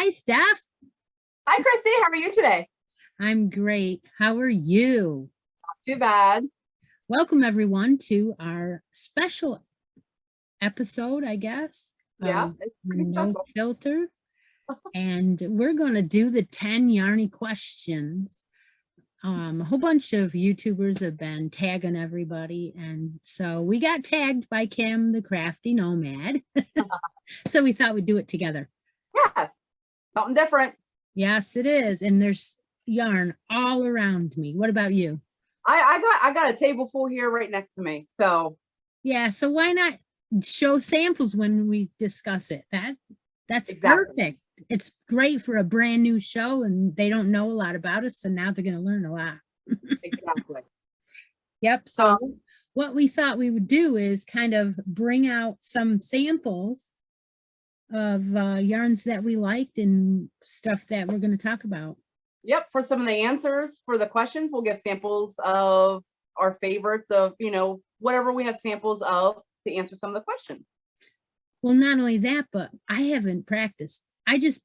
Hi, Steph. Hi, Christy. How are you today? I'm great. How are you? Not too bad. Welcome, everyone, to our special episode, I guess, Yeah, of it's pretty No special. Filter. And we're going to do the 10 Yarny questions. A whole bunch of YouTubers have been tagging everybody. And so we got tagged by Kim, the crafty nomad. So we thought we'd do it together. Yes, something different. Yes, it is. And there's yarn all around me. What about you? I got a table full here right next to me. So Yeah, so why not show samples when we discuss it? That's exactly. perfect. It's great for a brand new show and they don't know a lot about us, so now they're going to learn a lot. Exactly. Yep. So what we thought we would do is kind of bring out some samples of yarns that we liked and stuff that we're going to talk about. Yep. For some of the answers for the questions, we'll give samples of our favorites of, whatever we have samples of to answer some of the questions. Well, not only that, but I haven't practiced. I just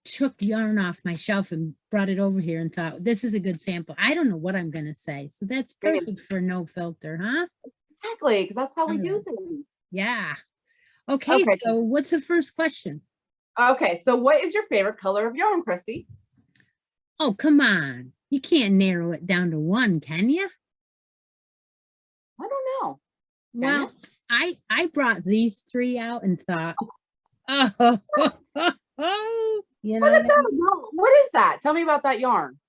took yarn off my shelf and brought it over here and thought, this is a good sample. I don't know what I'm going to say. So that's perfect for No Filter, huh? Exactly, because that's how we do things. Yeah. Okay, so what's the first question? Okay, so what is your favorite color of yarn, Christy? Oh, come on. You can't narrow it down to one, can you? I don't know. Well, I brought these three out and thought, oh, you know what is that? Tell me about that yarn.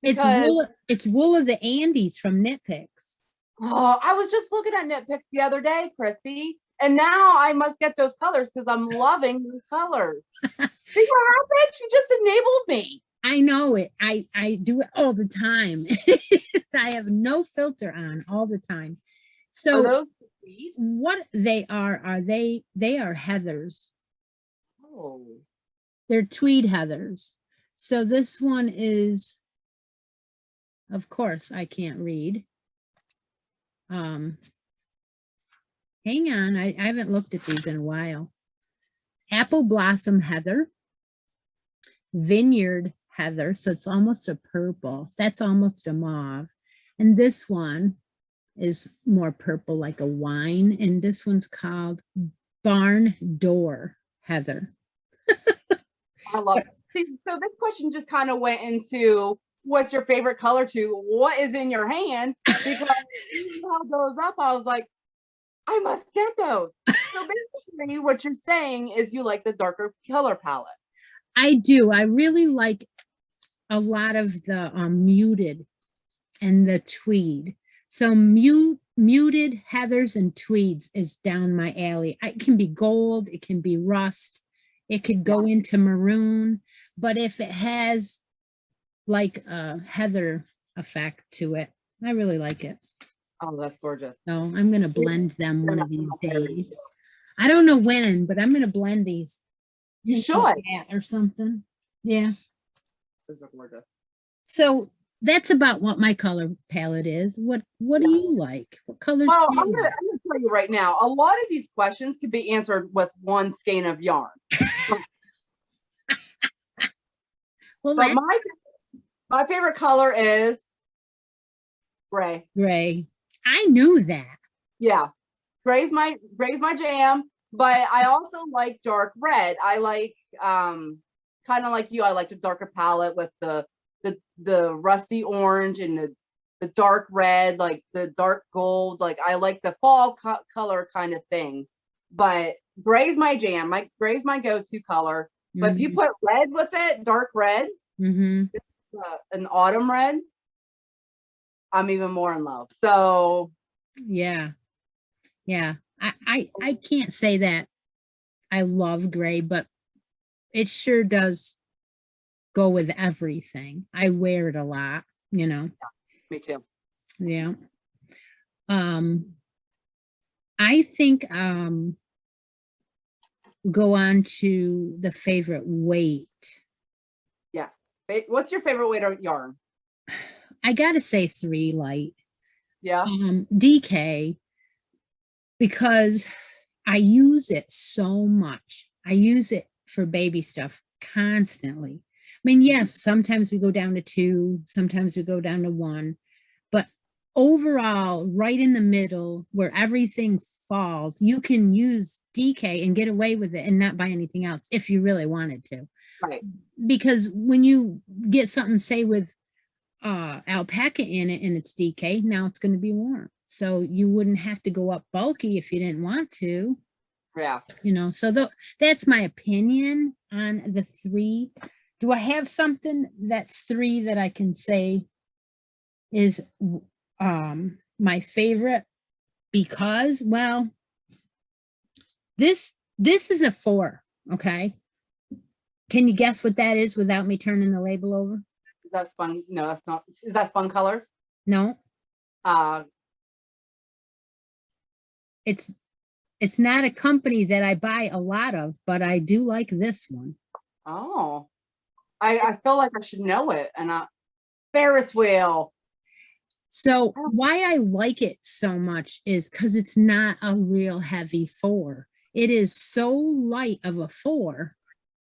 It's wool of the Andes from Knit Picks. Oh, I was just looking at Knit Picks the other day, Christy, and now I must get those colors because I'm loving these colors. See what happened? You just enabled me. I know it. I do it all the time. I have no filter on all the time. So are those what they are they are heathers. Oh. They're tweed heathers. So this one is, of course, I can't read. Hang on, I haven't looked at these in a while. Apple Blossom Heather, Vineyard Heather, so it's almost a purple. That's almost a mauve. And this one is more purple, like a wine. And this one's called Barn Door Heather. I love it. See, so this question just kind of went into what's your favorite color to what is in your hand, because you held those up. I was like, I must get those. So basically what you're saying is you like the darker color palette. I do. I really like a lot of the muted and the tweed. So muted heathers and tweeds is down my alley. It can be gold, it can be rust, it could go into maroon, but if it has like a heather effect to it, I really like it. Oh, that's gorgeous. So I'm going to blend them one of these days. I don't know when, but I'm going to blend these. You should. Or something. Yeah. Those are gorgeous. So that's about what my color palette is. What do you like? What colors do you I'm gonna tell you right now, a lot of these questions can be answered with one skein of yarn. Well, but my favorite color is gray. Gray. I knew that. Yeah. Gray's my jam, but I also like dark red. I like kind of like you, I like a darker palette with the rusty orange and the dark red, like the dark gold. Like I like the fall color kind of thing. But gray's my jam. Gray's my go-to color. But if you put red with it, dark red, an autumn red, I'm even more in love. So yeah. I can't say that I love gray, but it sure does go with everything. I wear it a lot, Yeah, me too. Yeah. I think go on to the favorite weight. Yeah. What's your favorite weight of yarn? I gotta say 3 light. Yeah. DK, because I use it so much. I use it for baby stuff. constantly. I mean, yes, sometimes we go down to 2, sometimes we go down to 1, but overall, right in the middle where everything falls, you can use DK and get away with it and not buy anything else if you really wanted to. Right. Because when you get something, say with alpaca in it and it's DK, now it's going to be warm. So you wouldn't have to go up bulky if you didn't want to. Yeah. You know, so that's my opinion on the 3. Do I have something that's 3 that I can say is my favorite? Because, well, this is a 4, okay? Can you guess what that is without me turning the label over? That's fun. No, that's not. Is that Fun Colors? No, Uh, it's not a company that I buy a lot of, but I do like this one. oh, I feel like I should know it. And Ferris wheel. So why I like it so much is because it's not a real heavy 4. It is so light of a 4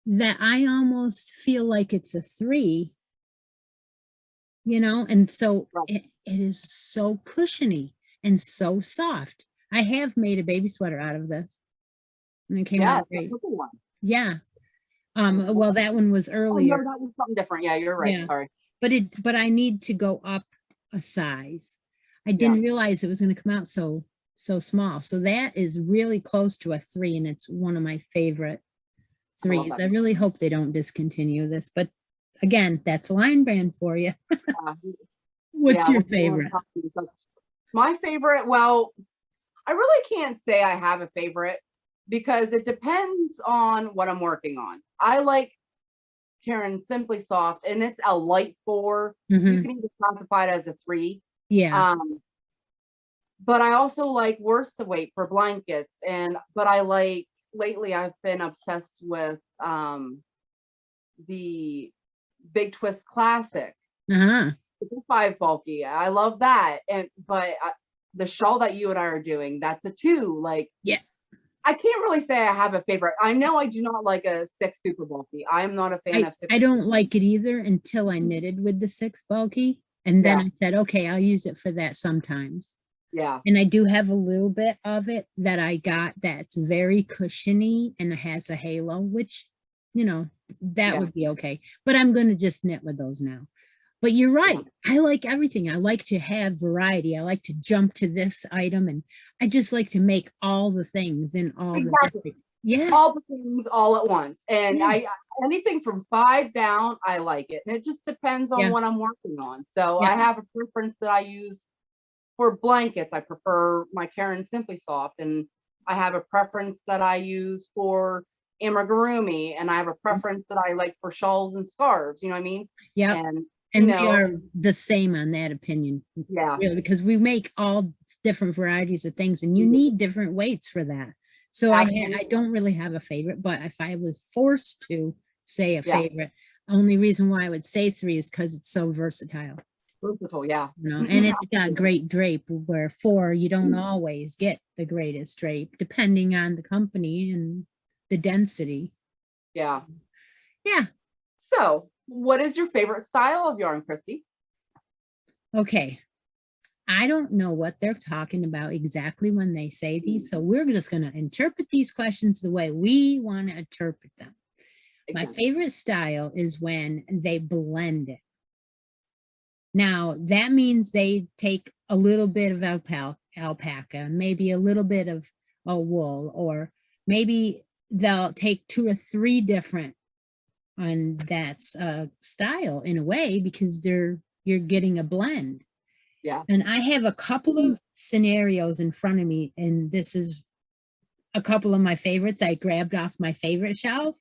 that I almost feel like it's a 3, you know, and so it is so cushiony and so soft. I have made a baby sweater out of this. And it came out great. One. Yeah. Well, that one was earlier. Oh, no, that was something different. Yeah, you're right. Yeah. Sorry. But I need to go up a size. I didn't realize it was going to come out so small. So that is really close to a 3, and it's one of my favorite 3s. I really hope they don't discontinue this, but again, that's Line Brand for you. What's your favorite? My favorite, well, I really can't say I have a favorite because it depends on what I'm working on. I like Karen Simply Soft, and it's a light 4. You can even classify it as a 3. Yeah. But I also like worsted weight for blankets, but I like, lately I've been obsessed with the Big Twist Classic. It's a 5 bulky. I love that. But the shawl that you and I are doing, that's a 2. Like, yeah, I can't really say I have a favorite. I know I do not like a 6 super bulky. I am not a fan of 6. I don't like it either until I knitted with the 6 bulky. And then I said, okay, I'll use it for that sometimes. Yeah. And I do have a little bit of it that I got that's very cushiony and it has a halo, which, you know, that would be okay. But I'm going to just knit with those now. But you're right. I like everything. I like to have variety. I like to jump to this item, and I just like to make all the things in all the all the things all at once. And I anything from 5 down, I like it. And it just depends on what I'm working on. So I have a preference that I use for blankets. I prefer my Karen Simply Soft, and I have a preference that I use for amigurumi, and I have a preference that I like for shawls and scarves. You know what I mean? Yeah. And we are the same on that opinion. Yeah. Really, because we make all different varieties of things, and you need different weights for that. So I don't really have a favorite, but if I was forced to say a favorite, only reason why I would say 3 is because it's so versatile. Versatile, yeah. You know, and it's got great drape, where 4, you don't always get the greatest drape, depending on the company and the density. Yeah. Yeah. So what is your favorite style of yarn, Christy? Okay. I don't know what they're talking about exactly when they say these, so we're just going to interpret these questions the way we want to interpret them. My favorite style is when they blend it. Now, that means they take a little bit of alpaca, maybe a little bit of wool, or maybe they'll take 2 or 3 different, and that's a style in a way, because you're getting a blend. Yeah. And I have a couple of scenarios in front of me, and this is a couple of my favorites I grabbed off my favorite shelf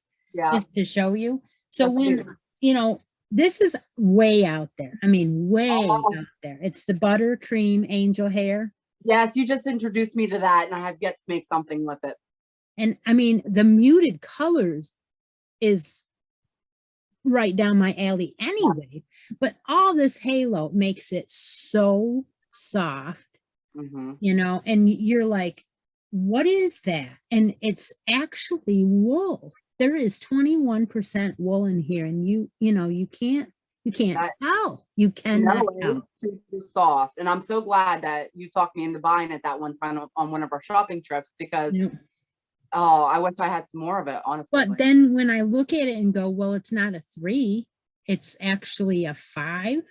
just to show you. So when, you know, this is way out there. I mean, way out there. It's the buttercream angel hair. Yes, you just introduced me to that, and I have yet to make something with it. And I mean, the muted colors is right down my alley anyway, but all this halo makes it so soft, you know, and you're like, what is that? And it's actually wool. there is 21% wool in here, and you know, you can't That tell. You cannot no, tell. it's super soft. And I'm so glad that you talked me into buying it that one time on one of our shopping trips because Yep. oh, I wish I had some more of it, honestly. But then when I look at it and go, well, it's not a 3, it's actually a 5.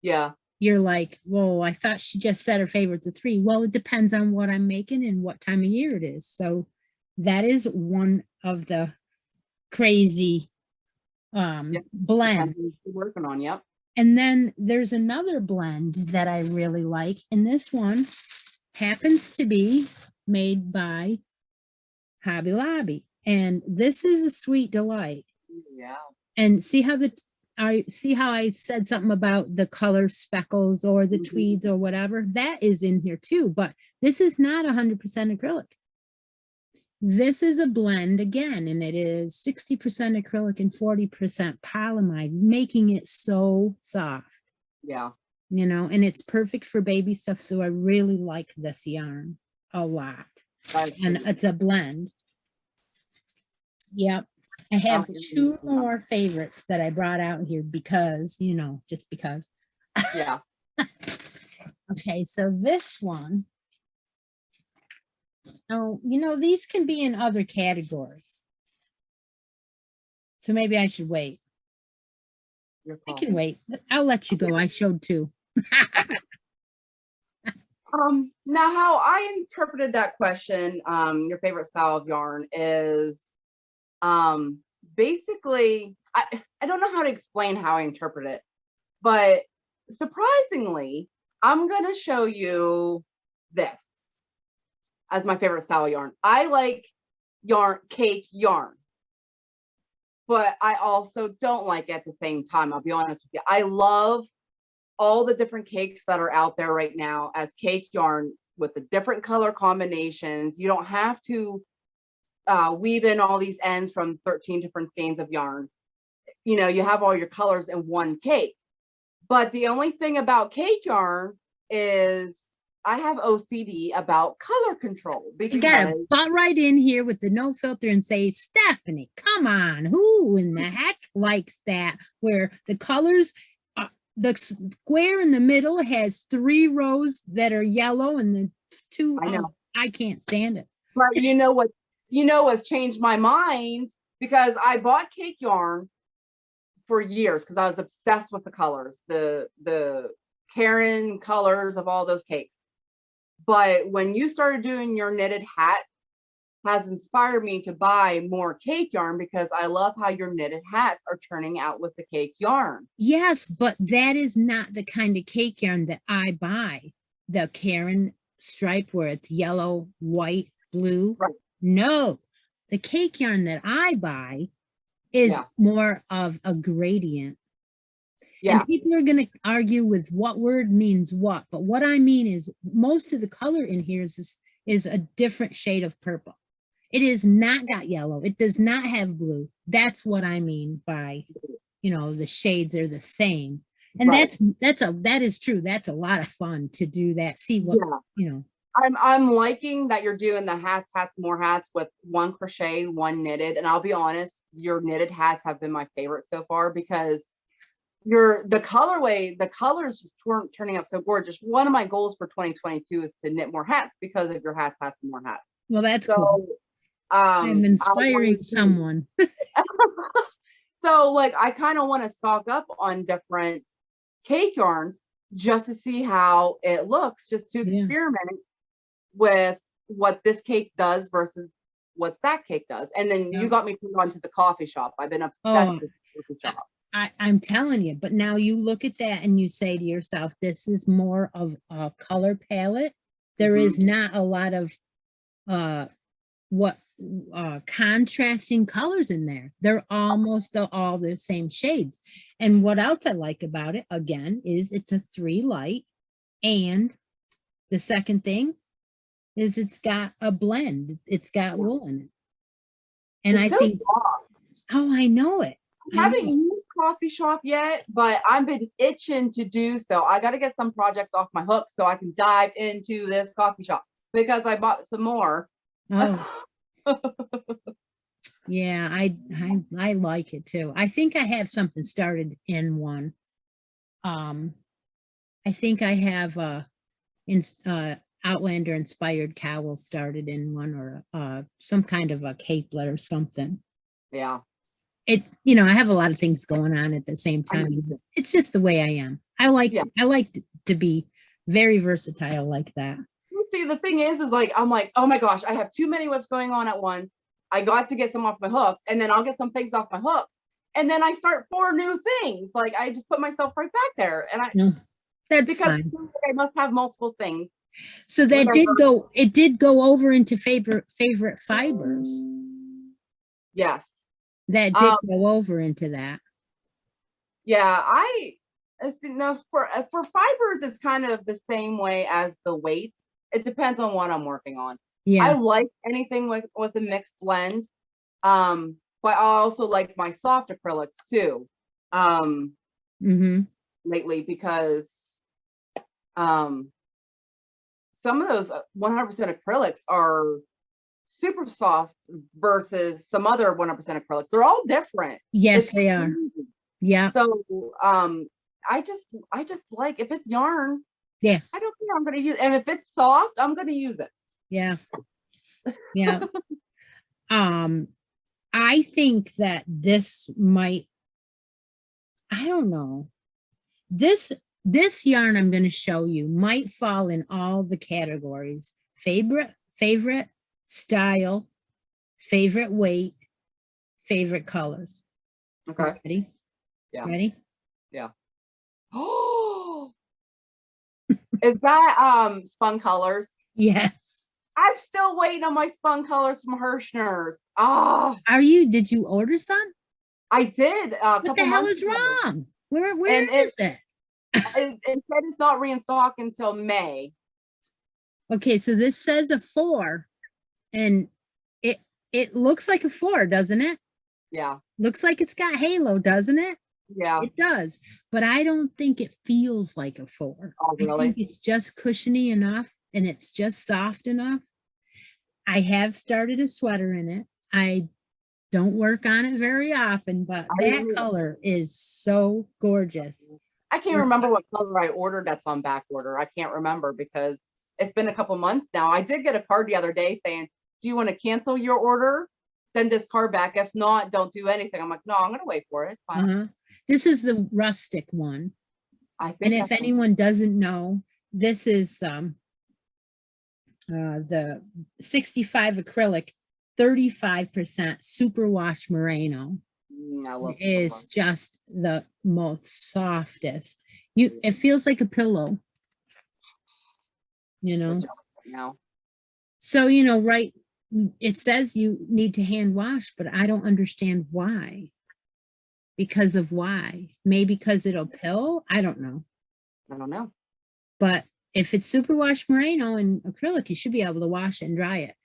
Yeah. You're like, whoa, I thought she just said her favorite's a 3. Well, it depends on what I'm making and what time of year it is. So that is one of the crazy Yep. blends. Working on, yep. And then there's another blend that I really like. And this one happens to be made by Hobby Lobby. And this is a sweet delight. Yeah. And see how I said something about the color speckles or the tweeds or whatever. That is in here too, but this is not 100% acrylic. This is a blend again, and it is 60% acrylic and 40% polyamide, making it so soft. Yeah. You know, and it's perfect for baby stuff. So I really like this yarn a lot. And it's a blend. Yep. I have 2 more favorites that I brought out here because, you know, just because. Yeah. Okay, so this one. Oh, you know, these can be in other categories. So maybe I should wait. I can wait. I'll let you go. I showed 2. Now how I interpreted that question, your favorite style of yarn is basically I don't know how to explain how I interpret it, but surprisingly, I'm gonna show you this as my favorite style of yarn. I like cake yarn, but I also don't like it at the same time. I'll be honest with you. I love all the different cakes that are out there right now as cake yarn with the different color combinations. You don't have to weave in all these ends from 13 different skeins of yarn. You know, you have all your colors in one cake. But the only thing about cake yarn is I have OCD about color control. You gotta butt right in here with the no filter and say, Stephanie, come on, who in the heck likes that? Where the colors, the square in the middle has 3 rows that are yellow and the 2, I know. I can't stand it. But you know what's changed my mind, because I bought cake yarn for years because I was obsessed with the colors, the Karen colors of all those cakes. But when you started doing your knitted hat, has inspired me to buy more cake yarn because I love how your knitted hats are turning out with the cake yarn. Yes, but that is not the kind of cake yarn that I buy. The Karen stripe where it's yellow, white, blue. Right. No, the cake yarn that I buy is more of a gradient. Yeah. And people are going to argue with what word means what, but what I mean is most of the color in here is a different shade of purple. It is not got yellow. It does not have blue. That's what I mean by, you know, the shades are the same. And that is true. That's a lot of fun to do that. See what, you know. I'm liking that you're doing the hats, more hats with 1 crochet, 1 knitted. And I'll be honest, your knitted hats have been my favorite so far because the colors just turning up so gorgeous. One of my goals for 2022 is to knit more hats because of your hats, more hats. Well, that's cool. I'm inspiring someone. So like I kind of want to stock up on different cake yarns just to see how it looks, just to experiment with what this cake does versus what that cake does. And then you got me put onto the coffee shop. I've been obsessed with the coffee shop. I'm telling you, but now you look at that and you say to yourself, this is more of a color palette. There is not a lot of contrasting colors in there. They're almost all the same shades. And what else I like about it, again, is it's a 3 light. And the second thing is it's got a blend. It's got wool in it. And I think, oh, I know it. I haven't used coffee shop yet, but I've been itching to do so. I got to get some projects off my hook so I can dive into this coffee shop because I bought some more. Oh. Yeah, I like it too. I think I have something started in one. Um, I think I have in Outlander inspired cowl started in one, or some kind of a capelet or something. Yeah. I have a lot of things going on at the same time. It's just the way I am. Yeah. I like to be very versatile like that. See, the thing is like, I'm like, oh my gosh, I have too many whips going on at once. I got to get some off my hooks, and then I'll get some things off my hooks. And then I start 4 new things. Like, I just put myself right back there. And No, that's because fine. I must have multiple things. So that it did go over into favorite fibers. Yes. That did go over into that. Yeah, I see. No, for fibers, it's kind of the same way as the weight. It depends on what I'm working on. Yeah. I like anything with a mixed blend. But I also like my soft acrylics too. Lately, because some of those 100% acrylics are super soft versus some other 100% acrylics. They're all different. Yes, they are. Yeah. So I just like, if it's yarn, yeah, I don't care. I'm gonna use, and if it's soft, I'm gonna use it. Yeah. Yeah. I think that this might, I don't know. This yarn I'm going to show you might fall in all the categories: favorite style, favorite weight, favorite colors. Okay. Ready? Yeah. Ready? Yeah. Oh, is that spun colors? Yes. I'm still waiting on my spun colors from Hirschner's. Did you order some? I did. What the hell is wrong? Where is it? It said it's not restock until May. Okay, so this says a 4, and it looks like a 4, doesn't it? Yeah. Looks like it's got halo, doesn't it? Yeah. It does, but I don't think it feels like a 4. Oh, really? I think it's just cushiony enough, and it's just soft enough. I have started a sweater in it. I don't work on it very often, but that color is so gorgeous. I can't remember what color I ordered that's on back order. I can't remember because it's been a couple months now. I did get a card the other day saying, do you want to cancel your order? Send this card back. If not, don't do anything. I'm like, no, I'm going to wait for it. It's fine. This is the rustic one. I think, and if anyone doesn't know, this is the 65 acrylic, 35% superwash merino. Is just the most softest. It feels like a pillow, So, right, it says you need to hand wash, but I don't understand why. Because of why? Maybe because it'll pill? I don't know. But if it's superwash merino and acrylic, you should be able to wash it and dry it.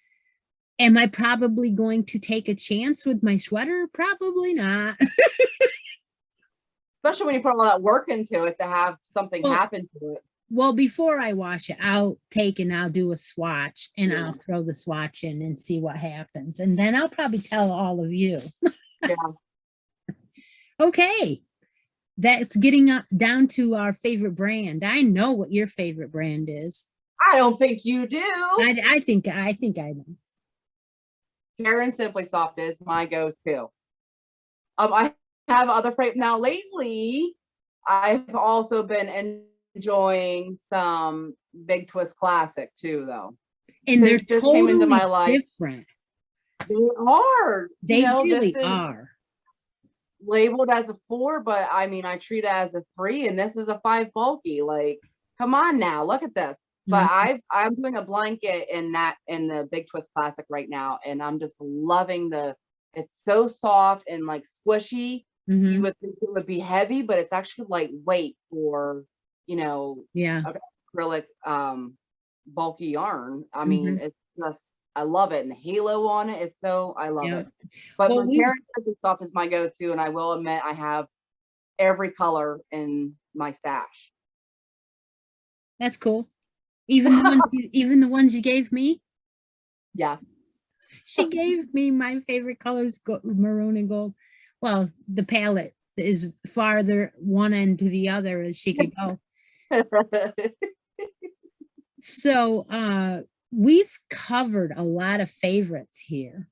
Am I probably going to take a chance with my sweater? Probably not. Especially when you put all that work into it to have something happen to it. Well, before I wash it, I'll do a swatch, and I'll throw the swatch in and see what happens. And then I'll probably tell all of you. Yeah. Okay. That's getting down to our favorite brand. I know what your favorite brand is. I don't think you do. I think I know. Karen Simply Soft is my go-to. I have other now lately. I've also been enjoying some Big Twist Classic too, though. And they're totally came into my life. Different. They are. They really are. Labeled as a 4, but I mean, I treat it as a 3, and this is a 5 bulky. Like, come on now, look at this. But I'm doing a blanket in the Big Twist Classic right now, and I'm just loving it's so soft and like squishy. You would think it would be heavy, but it's actually lightweight for acrylic bulky yarn. I mean, it's just, I love it, and the halo on it, I love it. But my Karen Simply Soft is my go-to, and I will admit I have every color in my stash. That's cool. Even the ones you gave me? Yeah. She gave me my favorite colors, maroon and gold. Well, the palette is farther one end to the other as she could go. So we've covered a lot of favorites here.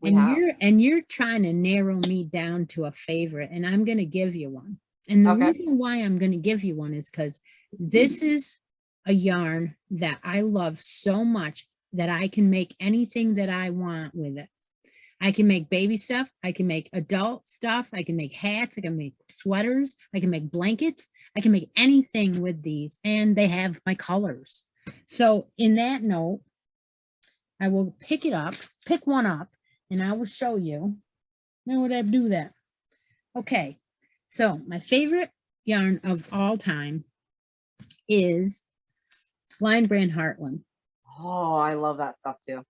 We have. You're trying to narrow me down to a favorite, and I'm gonna give you one. And the Okay. reason why I'm gonna give you one is because this is a yarn that I love so much that I can make anything that I want with it. I can make baby stuff, I can make adult stuff, I can make hats, I can make sweaters, I can make blankets, I can make anything with these, and they have my colors. So in that note, I will pick one up, and I will show you. How would I do that? Okay, so my favorite yarn of all time is Line Brand Heartland. Oh, I love that stuff too.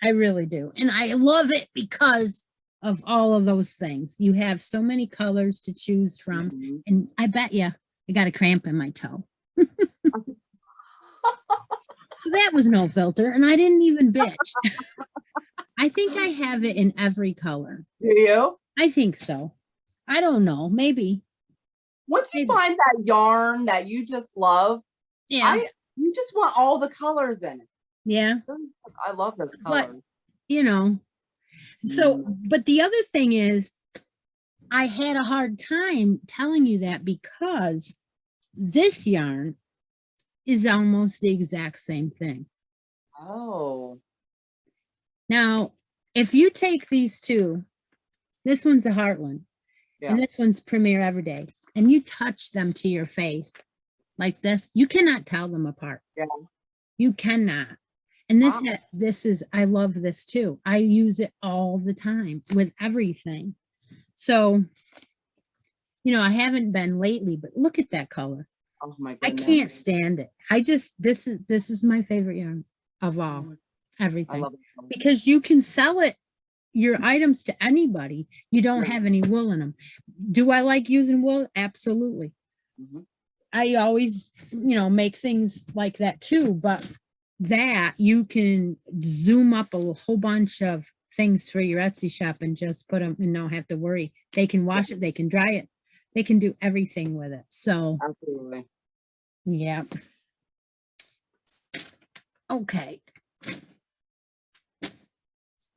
I really do. And I love it because of all of those things. You have so many colors to choose from. Mhm. And I bet you I got a cramp in my toe. So that was no filter, and I didn't even bitch. I think I have it in every color. Do you? I think so. I don't know. Maybe. Once you Maybe. find that yarn that you just love, Yeah. you just want all the colors in it. Yeah. I love those But, colors. you know, so, but the other thing is, I had a hard time telling you that because this yarn is almost the exact same thing. Oh. Now, if you take these two, this one's a Heartland, and this one's Premier Everyday, and you touch them to your face like this, you cannot tell them apart. Yeah. You cannot. And this, Wow. this is, I love this too. I use it all the time with everything. So, you know, I haven't been lately, but look at that color. Oh my I goodness. can't stand it. I just, this is my favorite yarn of all, I everything. love it. Because you can sell it, your items, to anybody. You don't Yeah. have any wool in them. Do I like using wool? Absolutely. Mhm. I always, you know, make things like that too, but that you can zoom up a whole bunch of things for your Etsy shop and just put them and not have to worry. They can wash it, they can dry it, they can do everything with it. So Absolutely. yeah. Okay.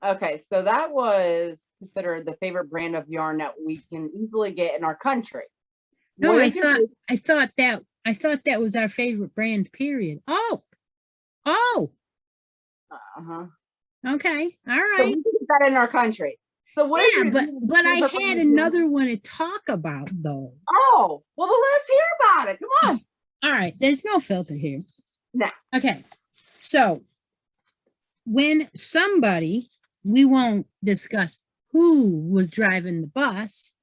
Okay, so that was considered the favorite brand of yarn that we can easily get in our country. No, What I is your thought that was our favorite brand, period. Oh, uh-huh. okay, all So right. we can get that in our country. So what is Yeah, your but I favorite had brand of yarn? another one to talk about though. Oh, well, then let's hear about it. Come on. All right, there's no filter here. No. Okay, so when somebody, we won't discuss who was driving the bus,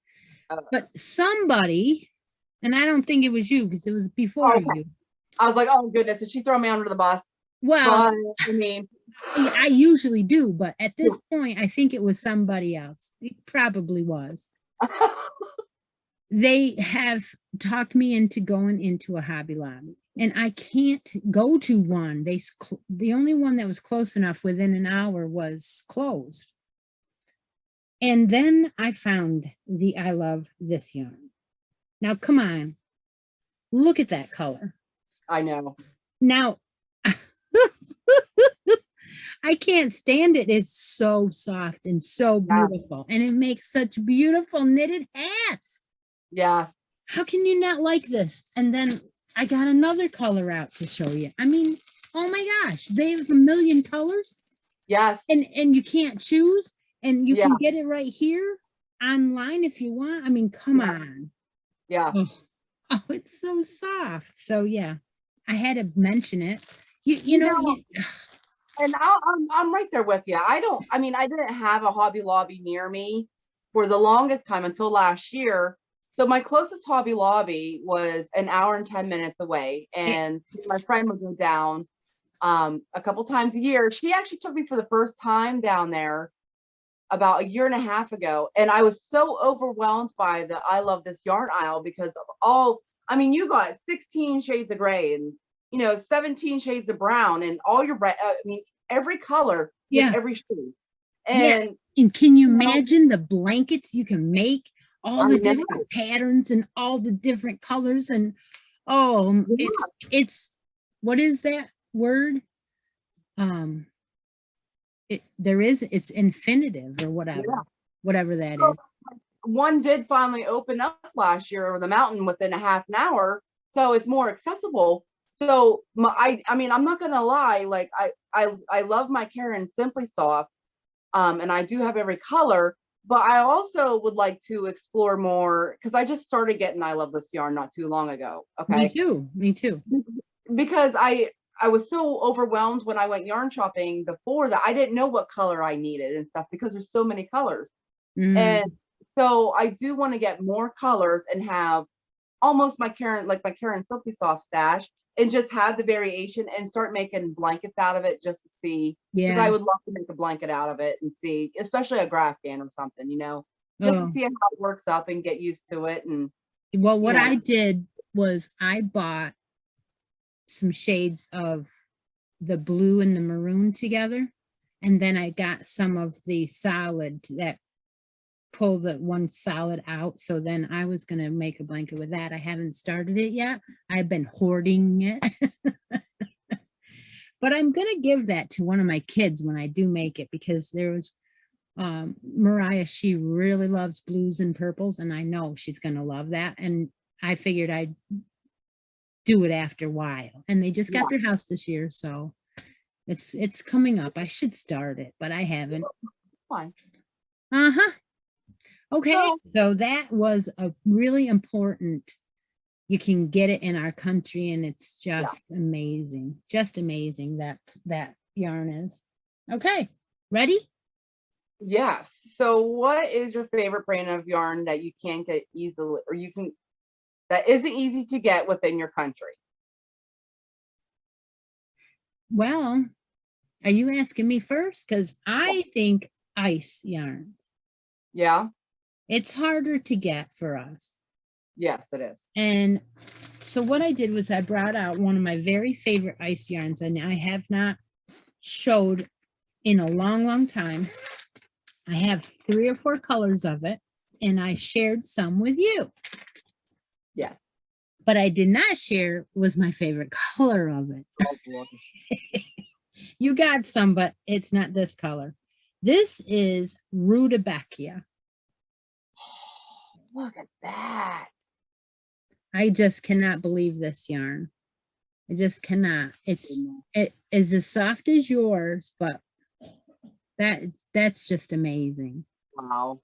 but somebody, and I don't think it was you because it was before Okay. you. I was like, oh goodness, did she throw me under the bus? Well, but, I mean, I usually do, but at this point, I think it was somebody else. It probably was. They have talked me into going into a Hobby Lobby, and I can't go to one. The only one that was close enough within an hour was closed. And then I found the I Love This yarn. Now, come on, look at that color. I know. Now, I can't stand it. It's so soft and so beautiful, and it makes such beautiful knitted hats. Yeah. How can you not like this? And then I got another color out to show you. I mean, oh my gosh, they have a million colors. Yes. And you can't choose, and you can get it right here online if you want. I mean, come on. Yeah. Oh, it's so soft. So yeah, I had to mention it. You know, and I'm right there with you. I mean, I didn't have a Hobby Lobby near me for the longest time until last year. So my closest Hobby Lobby was an hour and 10 minutes away. And my friend would go down a couple times a year. She actually took me for the first time down there about a year and a half ago. And I was so overwhelmed by the I Love This yarn aisle because of all, I mean, you got 16 shades of gray and, you know, 17 shades of brown and all your red, I mean, every color, every shade. Yeah. And And can you you know, imagine the blankets you can make, all I the know. different patterns and all the different colors and oh, Yeah. it's what is that word? Um it's infinitive or Yeah. whatever that So is. one did finally open up last year over the mountain within a half an hour, so it's more accessible. So I mean, I'm not gonna lie, like I love my Karen Simply Soft, and I do have every color, but I also would like to explore more because I just started getting I Love This yarn not too long ago. Me Okay, too. Me too. because I was so overwhelmed when I went yarn shopping before that I didn't know what color I needed and stuff because there's so many colors. And Mm, so I do want to get more colors and have almost my Karen, like my Karen Silky Soft stash, and just have the variation and start making blankets out of it just to see. Because I yeah. would love to make a blanket out of it and see, especially a Grafgan or something, just to Oh, see how it works up and get used to it. And, well, you what know, I did was I bought some shades of the blue and the maroon together. And then I got some of the solid that pull the one solid out. So then I was going to make a blanket with that. I haven't started it yet. I've been hoarding it. But I'm going to give that to one of my kids when I do make it because there was Mariah, she really loves blues and purples, and I know she's going to love that. And I figured I'd do it after a while. And they just got yeah, their house this year, so it's coming up. I should start it, but I haven't. fine. Uh-huh. Okay. So, So that was a really important. You can get it in our country and it's yeah, just amazing. Just amazing that yarn is. Okay. Ready? yes. So, what is your favorite brand of yarn that you can't get easily, or that isn't easy to get within your country? Well, are you asking me first? Because Yeah. I think ice yarns. Yeah. It's harder to get for us. Yes, it is. And so what I did was I brought out one of my very favorite ice yarns, and I have not showed in a long, long time. I have 3 or 4 colors of it, and I shared some with you. Yeah. But I did not share was my favorite color of it. Oh, Lord. You got some, but it's not this color. This is Rudbeckia. Look at that. I just cannot believe this yarn. I just cannot. It is as soft as yours, but that's just amazing. Wow.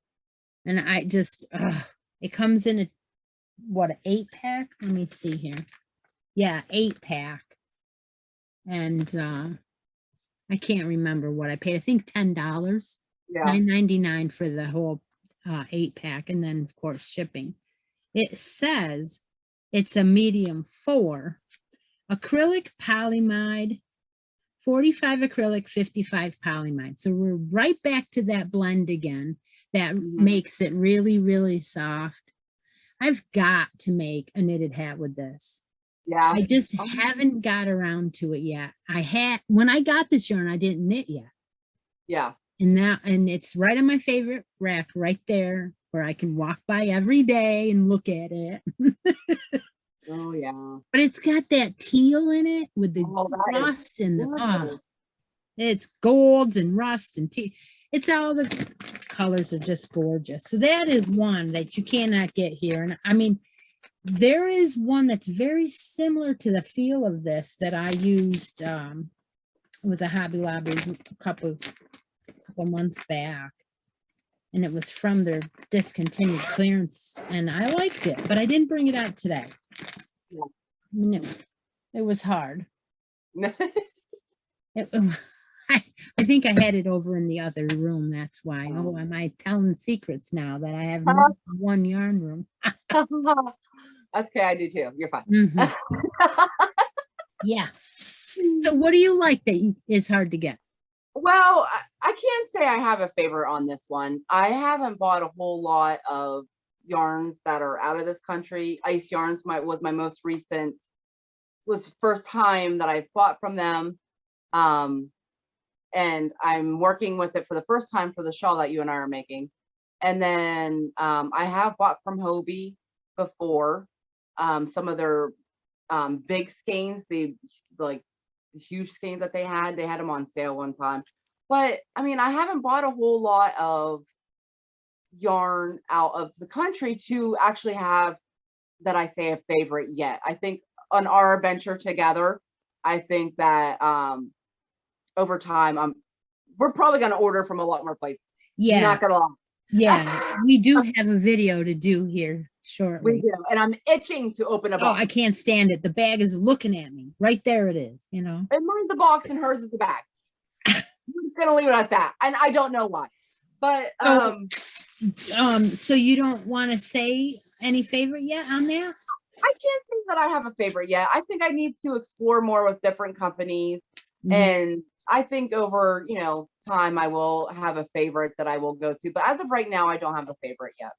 And I just it comes in a what, an 8-pack? Let me see here. Yeah, 8-pack. And I can't remember what I paid. I think $10, Yeah. $9.99 for the whole 8-pack, and then of course shipping. It says it's a medium 4, acrylic polyamide, 45 acrylic, 55 polyamide. So we're right back to that blend again that makes it really, really soft. I've got to make a knitted hat with this. Yeah. I just haven't got around to it yet. When I got this yarn, I didn't knit yet. Yeah. And it's right on my favorite rack right there where I can walk by every day and look at it. Oh, yeah. But it's got that teal in it with the That is rust and gorgeous. it's golds and rust and teal. It's all the colors are just gorgeous. So that is one that you cannot get here. And I mean, there is one that's very similar to the feel of this that I used with a Hobby Lobby a couple months back. And it was from their discontinued clearance. And I liked it, but I didn't bring it out today. Yeah. I mean, it was hard. I think I had it over in the other room. That's why. Oh, am I telling secrets now that I have more than one yarn room? That's okay. I do too. You're fine. Mhm. Yeah. So what do you like that is hard to get? Well, I can't say I have a favorite on this one. I haven't bought a whole lot of yarns that are out of this country. Ice Yarns was my most recent, was the first time that I bought from them. and I'm working with it for the first time for the shawl that you and I are making. And then I have bought from Hobie before some of their big skeins, the like huge skeins that they had them on sale one time. But I mean, I haven't bought a whole lot of yarn out of the country to actually have that I say a favorite yet. I think on our adventure together, I think that over time we're probably going to order from a lot more places. Yeah. Not gonna lie. Yeah, we do have a video to do here shortly. We do, and I'm itching to open a box. Oh, I can't stand it. The bag is looking at me. Right there it is, you know. And mine's the box and hers is the bag. I'm just gonna leave it at that. And I don't know why. But so you don't want to say any favorite yet on there? I can't think that I have a favorite yet. I think I need to explore more with different companies. And I think over, you know, time I will have a favorite that I will go to. But as of right now, I don't have a favorite yet.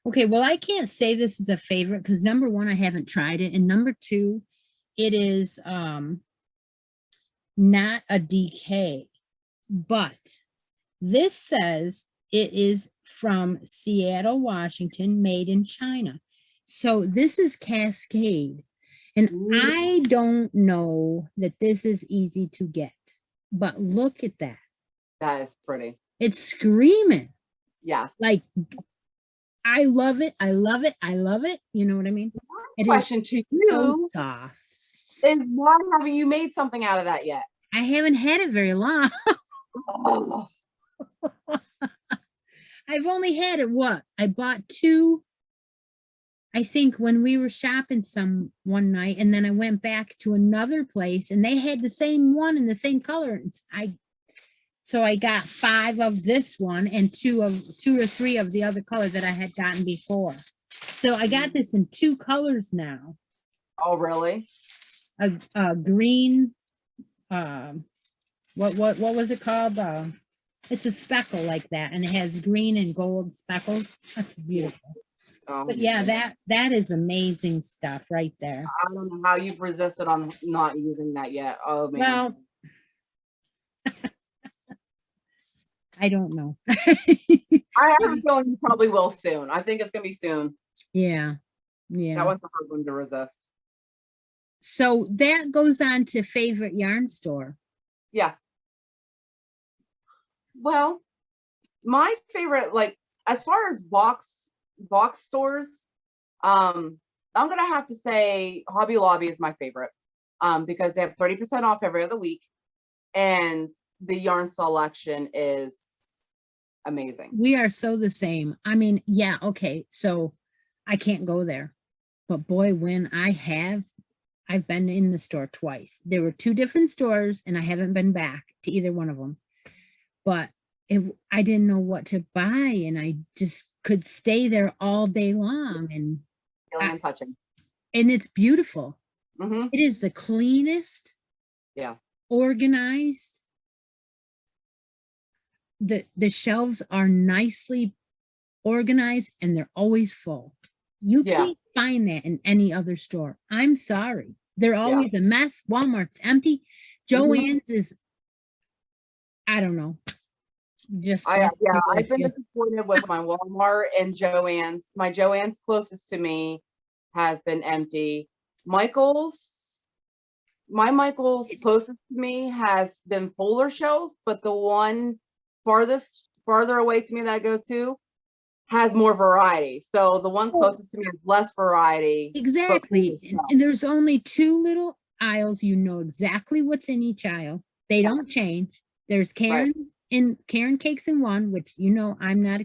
Okay, well, I can't say this is a favorite because number one, I haven't tried it. And number two, it is not a DK. But this says it is from Seattle, Washington, made in China. So this is Cascade. And I don't know that this is easy to get. But look at that. That is pretty. It's screaming. Yeah. Like, I love it. I love it. I love it. You know what I mean? Question to you so soft. Is why haven't you made something out of that yet? I haven't had it very long. Oh. I've only had it, what? I bought two, I think, when we were shopping one night, and then I went back to another place and they had the same one in the same color. So I got 5 of this one and 2 or 3 of the other color that I had gotten before. So I got this in 2 colors now. Oh, really? A green, what was it called? It's a speckle like that, and it has green and gold speckles. That's beautiful. But yeah, that is amazing stuff right there. I don't know how you've resisted on not using that yet. Oh man. Well, I don't know. I have a feeling you probably will soon. I think it's gonna be soon. Yeah. Yeah. That was the hard one to resist. So that goes on to favorite yarn store. Yeah. Well, my favorite, like as far as box stores, I'm gonna have to say Hobby Lobby is my favorite. Because they have 30% off every other week, and the yarn selection is amazing. We are so the same. I mean, yeah, okay, so I can't go there, but boy, when I've been in the store twice. There were 2 different stores and I haven't been back to either one of them, but I didn't know what to buy, and I just could stay there all day long, and Feeling and touching. And it's beautiful. Mm-hmm. It is the cleanest, organized. The shelves are nicely organized and they're always full. You can't find that in any other store. I'm sorry. They're always a mess. Walmart's empty. Joann's is, I don't know. Just I've been disappointed with my Walmart and Joann's. My Joann's closest to me has been empty. My Michael's closest to me has been fuller shelves, but the one farther away to me that I go to has more variety. So the one closest to me has less variety. Exactly. And there's only 2 little aisles. You know exactly what's in each aisle. They don't change. There's Karen cakes in one, which, you know, I'm not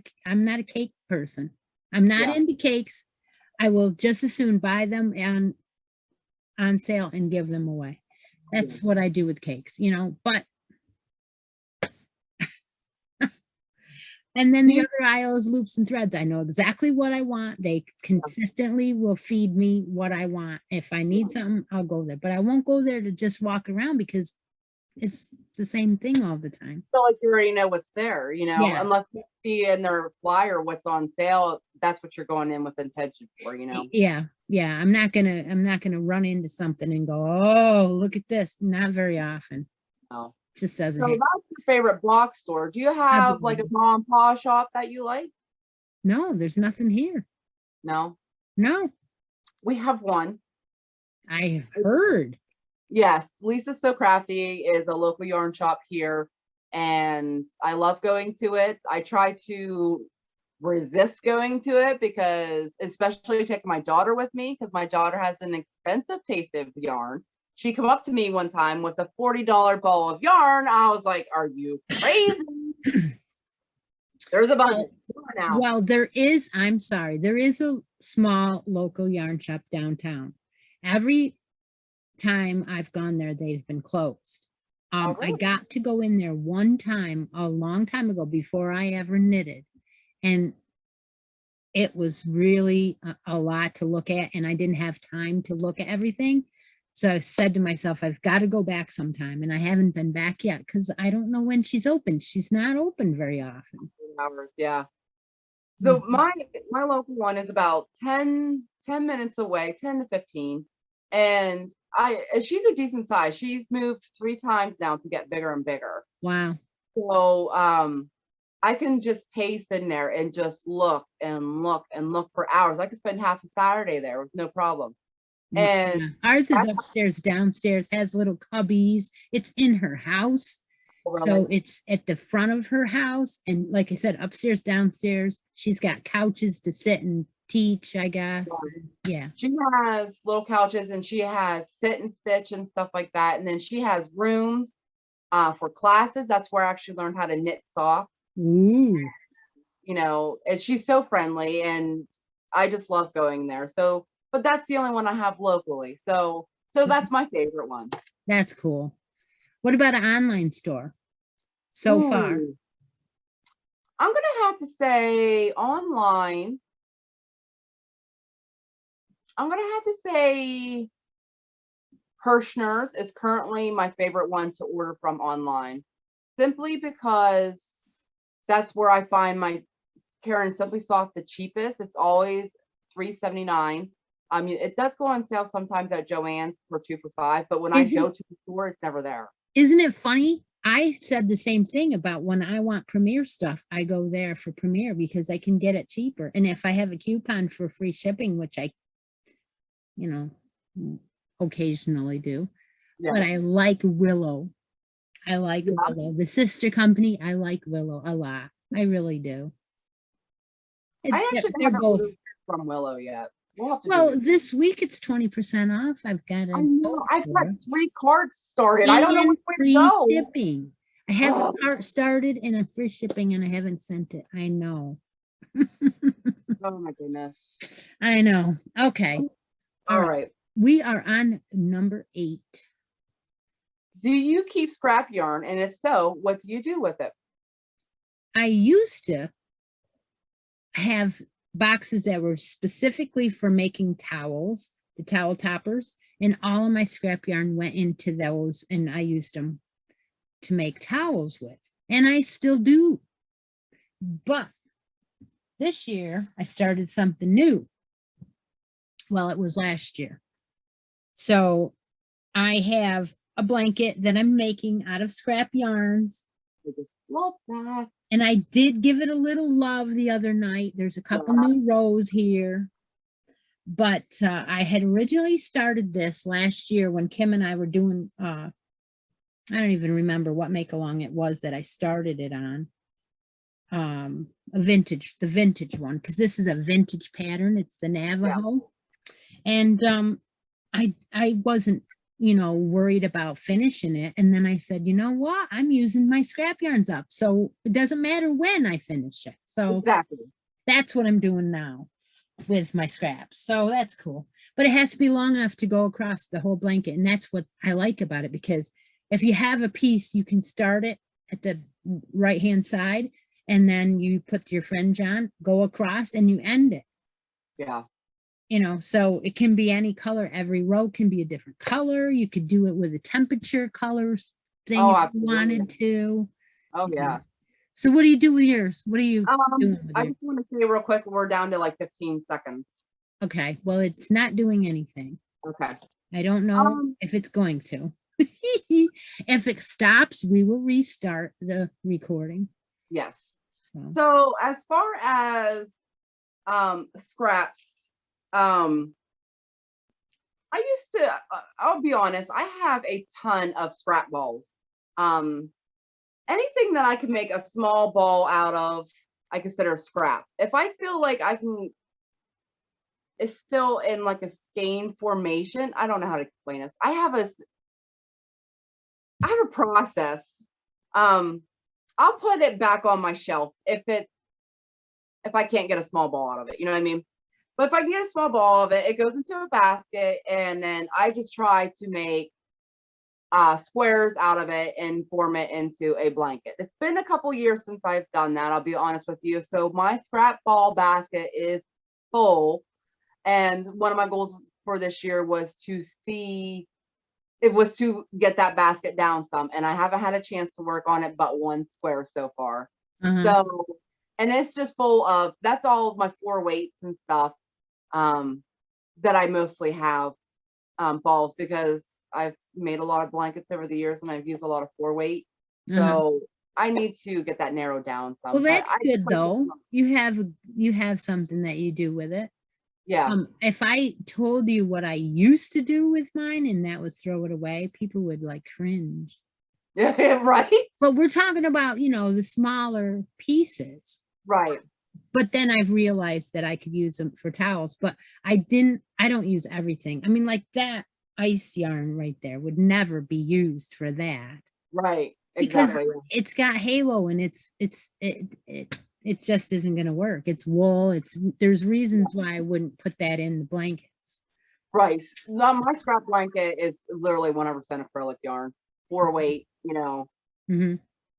a cake person. I'm not into cakes. I will just as soon buy them on sale and give them away. That's what I do with cakes, you know, but and then the other aisle is loops and threads. I know exactly what I want. They consistently will feed me what I want. If I need something, I'll go there, but I won't go there to just walk around because it's the same thing all the time. I feel like you already know what's there, you know, unless you see in their flyer what's on sale, that's what you're going in with intention for, you know. Yeah. I'm not gonna run into something and go, oh, look at this. Not very often. No. Just doesn't So have. that's your favorite box store. Do you have like a Probably. mom and pop shop that you like? No, there's nothing here. No, No, we have one. I have heard. Yes, Lisa's So Crafty is a local yarn shop here, and I love going to it. I try to resist going to it because, especially taking my daughter with me, because my daughter has an expensive taste of yarn. She come up to me one time with a $40 ball of yarn. I was like, "Are you crazy?" There's a budget now. Well, there is, I'm sorry, there is a small local yarn shop downtown. Every time I've gone there, they've been closed. Oh, I really? got to go in there one time a long time ago before I ever knitted. And it was really a lot to look at, and I didn't have time to look at everything. So I said to myself, I've got to go back sometime. And I haven't been back yet because I don't know when she's open. She's not open very often. Hours, yeah. So Mhm. my local one is about 10 minutes away, 10 to 15. And she's a decent size. She's moved 3 times now to get bigger and bigger. Wow. So I can just pace in there and just look and look and look for hours. I could spend half a Saturday there with no problem. And Yeah. Ours is that's upstairs, downstairs, has little cubbies. It's in her house. So really, it's at the front of her house. And like I said, upstairs, downstairs, she's got couches to sit and teach, I guess. Yeah. she has little couches and she has sit and stitch and stuff like that. And then she has rooms for classes. That's where I actually learned how to knit socks. Ooh, And she's so friendly and I just love going there. So, but that's the only one I have locally. So that's my favorite one. that's cool. What about an online store so far? Ooh, I'm gonna have to say online. I'm gonna have to say Hirschner's is currently my favorite one to order from online, simply because that's where I find my Karen Simply Soft the cheapest. It's always $3.79. It does go on sale sometimes at Joann's for 2 for $5, but when I Isn't go to the store, it's never there. isn't it funny? I said the same thing about when I want Premier stuff, I go there for Premier because I can get it cheaper. And if I have a coupon for free shipping, which I, you know, occasionally do, but Yeah, I like Willow. I like yeah. Willow. The sister company, I like Willow a lot. I really do. I They're, actually they're haven't both, ordered from Willow yet. We'll have to do well, it. this week it's 20% off. I've got I a know. code I've got for 3 cards started. I don't know and which way to free go. shipping. I have a cart started and a free shipping and I haven't sent it. I know. Oh my goodness. I know. Okay. All All right. right. We are on number 8. Do you keep scrap yarn? And if so, what do you do with it? I used to have boxes that were specifically for making towels, the towel toppers, and all of my scrap yarn went into those and I used them to make towels with. And I still do. But this year I started something new. Well, it was last year. So I have a blanket that I'm making out of scrap yarns. I just love that. And I did give it a little love the other night. There's a couple new rows here. But I had originally started this last year when Kim and I were doing, I don't even remember what make along it was that I started it on. The vintage one, because this is a vintage pattern. It's the Navajo. And I wasn't, worried about finishing it. And then I said, you know what? I'm using my scrap yarns up. So it doesn't matter when I finish it. So Exactly. that's what I'm doing now with my scraps. So that's cool. But it has to be long enough to go across the whole blanket. And that's what I like about it, because if you have a piece, you can start it at the right-hand side and then you put your fringe on, go across and you end it. Yeah. So it can be any color. Every row can be a different color. You could do it with a temperature colors thing Oh, if you absolutely. wanted to. Oh, yeah. So what do you do with yours? What are you doing with I yours? just want to say real quick, we're down to like 15 seconds. Okay, well, it's not doing anything. Okay. I don't know if it's going to. If it stops, we will restart the recording. Yes. So, So as far as scraps, I used to, I'll be honest, I have a ton of scrap balls. Anything that I can make a small ball out of, I consider scrap. If I feel like I can, it's still in like a skein formation. I don't know how to explain this. I have a process. I'll put it back on my shelf if I can't get a small ball out of it. You know what I mean? But if I can get a small ball of it, it goes into a basket, and then I just try to make squares out of it and form it into a blanket. It's been a couple years since I've done that, I'll be honest with you. So my scrap ball basket is full, and one of my goals for this year was to get that basket down some, and I haven't had a chance to work on it but one square so far. So, and it's just full of, that's all of my 4 weights and stuff that I mostly have balls, because I've made a lot of blankets over the years and I've used a lot of 4 weight. So I need to get that narrowed down some. well, that's good though. You have something that you do with it. Yeah. If I told you what I used to do with mine and that was throw it away, people would like cringe. Yeah, right. But we're talking about, the smaller pieces. Right. But then I've realized that I could use them for towels, but I don't use everything. I mean, like that ice yarn right there would never be used for that. Right. Exactly. Because it's got halo and it just isn't going to work. It's wool. There's reasons why I wouldn't put that in the blankets. Right. No, my scrap blanket is literally 100% acrylic yarn, 4 weight,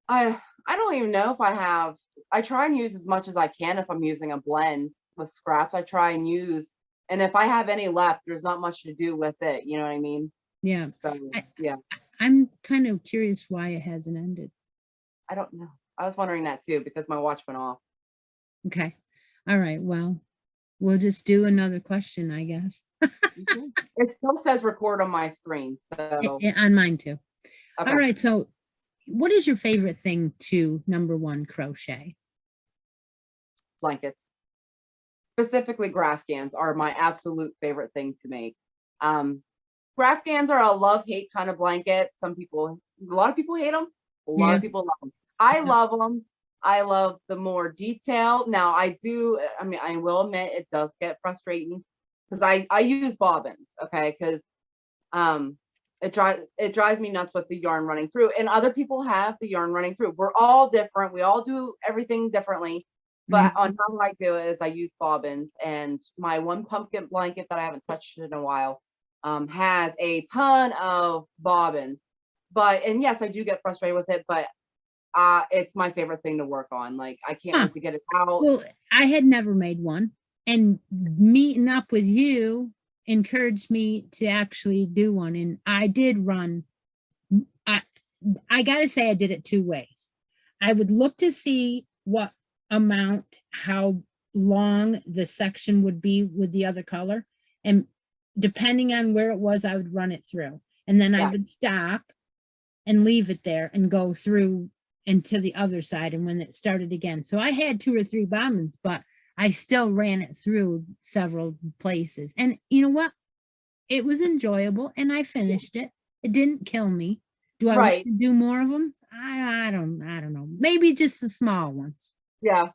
I don't even know if I try and use as much as I can. If I'm using a blend with scraps, I try and use, and if I have any left, there's not much to do with it. You know what I mean? Yeah. So, yeah. I'm kind of curious why it hasn't ended. I don't know. I was wondering that too, because my watch went off. Okay. All right. Well, we'll just do another question, I guess. It still says record on my screen. So. On mine too. Okay. All right. So what is your favorite thing to, number one, crochet? Blankets. Specifically, Graphgans are my absolute favorite thing to make. Graphgans are a love-hate kind of blanket. A lot of people hate them. A lot of people love them. I love them. I love the more detail. Now, I will admit it does get frustrating because I use bobbins, okay? Because it drives me nuts with the yarn running through, and other people have the yarn running through. We're all different. We all do everything differently. But on how I do it is I use bobbins, and my one pumpkin blanket that I haven't touched in a while has a ton of bobbins. And yes, I do get frustrated with it, but it's my favorite thing to work on. Like, I can't wait to get it out. Well, I had never made one, and meeting up with you encouraged me to actually do one. And I did run. I gotta say, I did it 2 ways. I would look to see what amount, how long the section would be with the other color, and depending on where it was, I would run it through, and then I would stop and leave it there and go through into the other side, and when it started again. So I had 2 or 3 bobbins, but I still ran it through several places, and you know what, it was enjoyable, and I finished it. It didn't kill me. Do I want to do more of them? I don't know, maybe just the small ones. Yeah.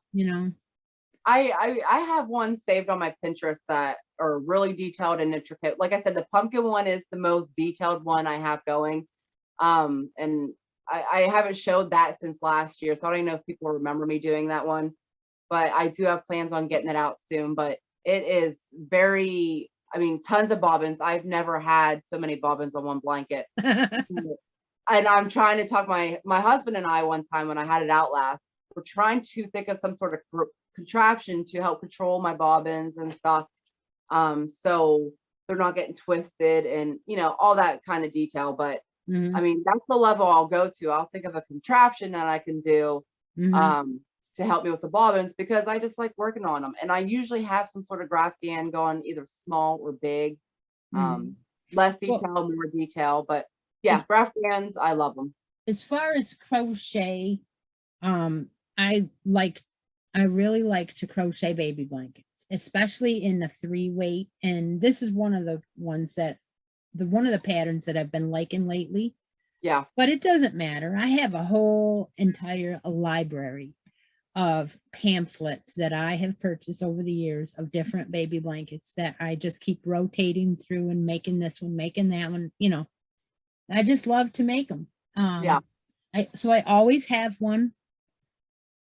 I have one saved on my Pinterest that are really detailed and intricate. Like I said, the pumpkin one is the most detailed one I have going. And I haven't showed that since last year, so I don't even know if people remember me doing that one. But I do have plans on getting it out soon. But it is tons of bobbins. I've never had so many bobbins on one blanket. And I'm trying to talk my husband and I one time when I had it out last. We're trying to think of some sort of contraption to help control my bobbins and stuff, so they're not getting twisted and all that kind of detail. But that's the level I'll go to. I'll think of a contraption that I can do to help me with the bobbins, because I just like working on them, and I usually have some sort of Graphgan going, either small or big, less detail, more detail. But Yeah, brass bands, I love them. As far as crochet, um, I like, I really like to crochet baby blankets, especially in the 3-weight. And this is one of the ones that one of the patterns that I've been liking lately. Yeah. But it doesn't matter. I have a whole entire library of pamphlets that I have purchased over the years of different baby blankets that I just keep rotating through and making this one, making that one, you know. I just love to make them. Yeah. So I always have one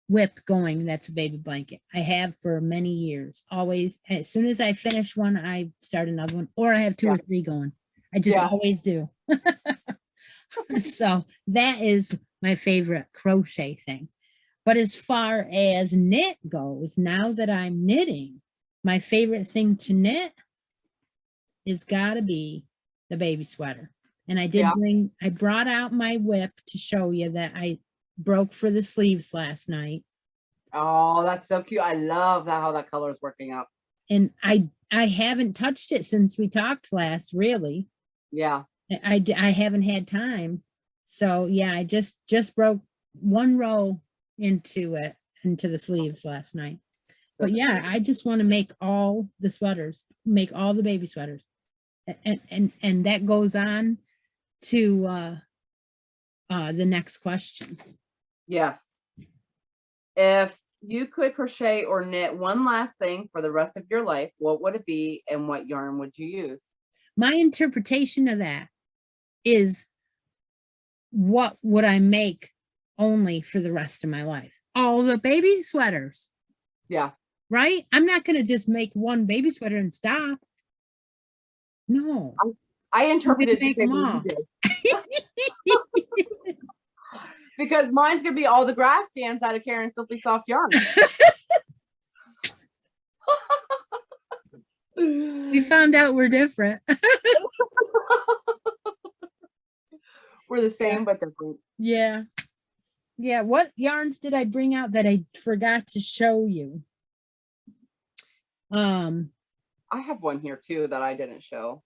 whip going that's a baby blanket. I have for many years. Always, as soon as I finish one, I start another one, or I have 2 or 3 going. I just always do. So that is my favorite crochet thing. But as far as knit goes, now that I'm knitting, my favorite thing to knit is gotta be the baby sweater. And I did I brought out my whip to show you that I broke for the sleeves last night. Oh, that's so cute. I love that, how that color is working out. And I haven't touched it since we talked last, really. Yeah. I haven't had time. So yeah, I just broke 1 row into the sleeves last night. But yeah, I just want to make all the sweaters, make all the baby sweaters. And that goes on to the next question. Yes. If you could crochet or knit one last thing for the rest of your life, what would it be and what yarn would you use? My interpretation of that is, what would I make only for the rest of my life? All the baby sweaters. Yeah. Right? I'm not going to just make one baby sweater and stop. No. I interpreted make them all. Because mine's gonna be all the graph bands out of Karen Simply Soft Yarn. We found out we're different. We're the same, but different. Yeah. Yeah. What yarns did I bring out that I forgot to show you? I have one here too that I didn't show.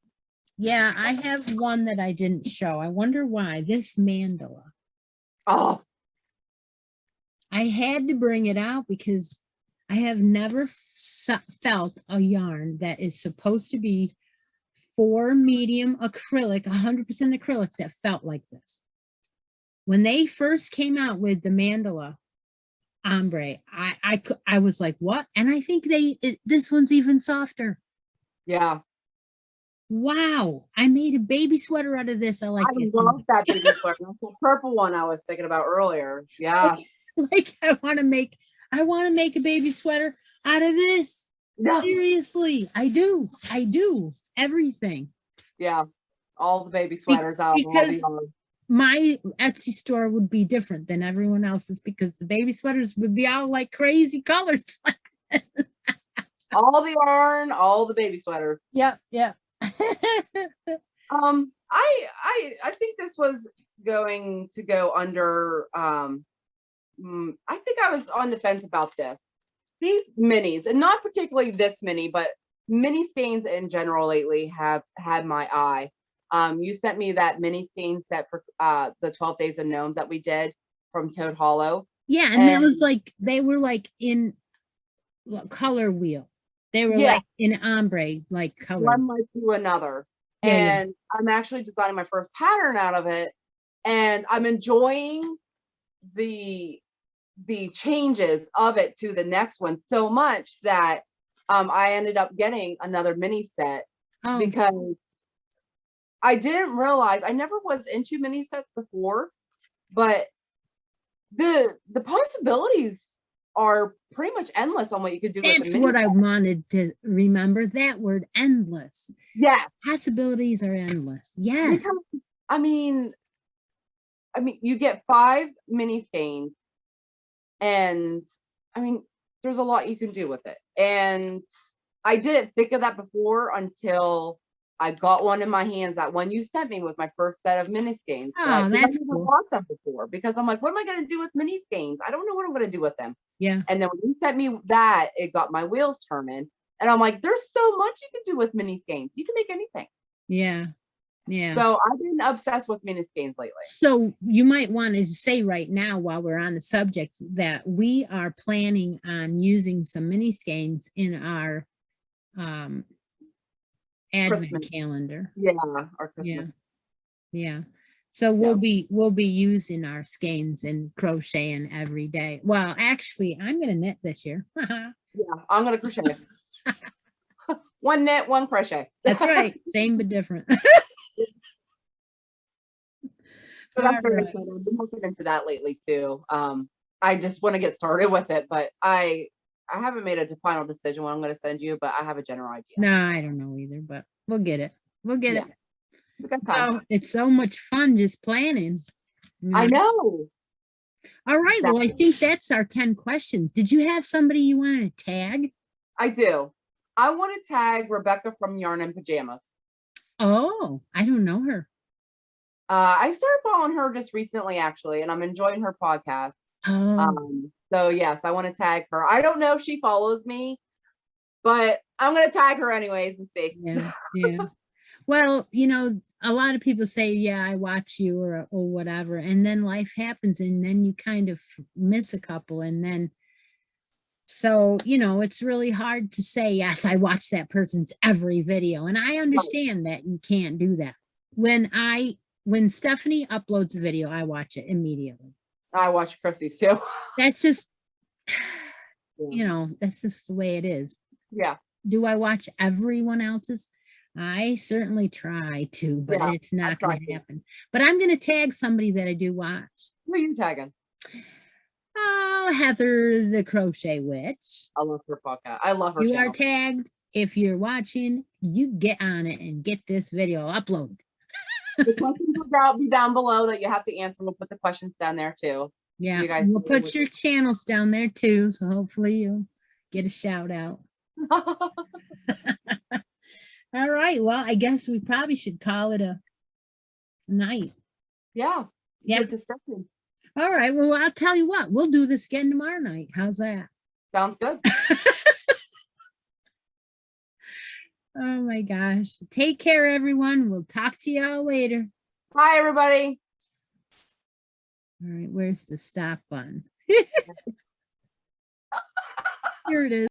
Yeah, I have one that I didn't show. I wonder why. This mandala. Oh. I had to bring it out because I have never felt a yarn that is supposed to be for medium acrylic, 100% acrylic, that felt like this. When they first came out with the mandala ombre, I was like, what? And I think this one's even softer. Yeah. Wow. I made a baby sweater out of this. I love that baby sweater. That's the purple one I was thinking about earlier. Yeah. Like I want to make a baby sweater out of this. Yeah. Seriously, I do everything. Yeah, all the baby sweaters out. Because my Etsy store would be different than everyone else's, because the baby sweaters would be all like crazy colors. All the yarn, all the baby sweaters. Yeah. I think this was going to go under I think I was on the fence about this. These minis, and not particularly this mini, but mini skeins in general lately have had my eye. You sent me that mini skein set for the 12 Days of Gnomes that we did from Toad Hollow. Yeah, and that was like, they were like in color wheel. They were like in ombre, like color. One like to another. And I'm actually designing my first pattern out of it. And I'm enjoying the changes of it to the next one so much that I ended up getting another mini set because I didn't realize, I never was into mini sets before, but the possibilities are pretty much endless on what you could do. That's what I wanted to remember, that word, endless. Yeah, possibilities are endless. Yes. Because, I mean you get 5 mini skeins, and I mean there's a lot you can do with it, and I didn't think of that before until I got one in my hands. That one you sent me was my first set of mini skeins. Oh, that's cool. I bought them before because I'm like, what am I going to do with mini skeins? I don't know what I'm going to do with them. Yeah. And then when you sent me that, it got my wheels turning, and I'm like, there's so much you can do with mini skeins. You can make anything. Yeah. Yeah. So I've been obsessed with mini skeins lately. So you might want to say right now, while we're on the subject, that we are planning on using some mini skeins in our advent Christmas. calendar. Yeah, our Yeah. Christmas. Yeah. So we'll be using our skeins and crocheting every day. Well, actually, I'm gonna knit this year. Yeah, I'm gonna crochet. One knit, one crochet. That's right. Same but different. So that's very Alright. exciting. I've been looking into that lately too. I just want to get started with it, but I haven't made a final decision what I'm going to send you, but I have a general idea. No, I don't know either, but we'll get it. We'll get it. We got time. Oh, it's so much fun just planning. I know. All right. Well, I Exactly. think that's our 10 questions. Did you have somebody you wanted to tag? I do. I want to tag Rebecca from Yarn and Pajamas. Oh, I don't know her. I started following her just recently, actually, and I'm enjoying her podcast. Oh, So yes, I want to tag her. I don't know if she follows me, but I'm going to tag her anyways and see. yeah, yeah. Well, you know, a lot of people say, yeah, I watch you or whatever, and then life happens and then you kind of miss a couple and then so, you know, it's really hard to say, yes, I watch that person's every video. And I understand that you can't do that. When Stephanie uploads a video, I watch it immediately. I watch Chrissy's too. That's just, Yeah. you know, that's just the way it is. Yeah. Do I watch everyone else's? I certainly try to, but Yeah, it's not try going to to. happen. But I'm going to tag somebody that I do watch. Who are you tagging? Oh, Heather the Crochet Witch. I love her podcast. I love her You are channel. tagged. If you're watching, you get on it and get this video uploaded. The questions will be down below that you have to answer. We'll put the questions down there too. Yeah, You guys we'll can put your channels down there too, so hopefully you'll get a shout out. All right, well, I guess we probably should call it a night. Yeah. Yeah. Good discussion. All right, well, I'll tell you what, we'll do this again tomorrow night. How's that? Sounds good. Oh my gosh. Take care, everyone. We'll talk to y'all later. Bye, everybody. All right, where's the stop button? Here it is.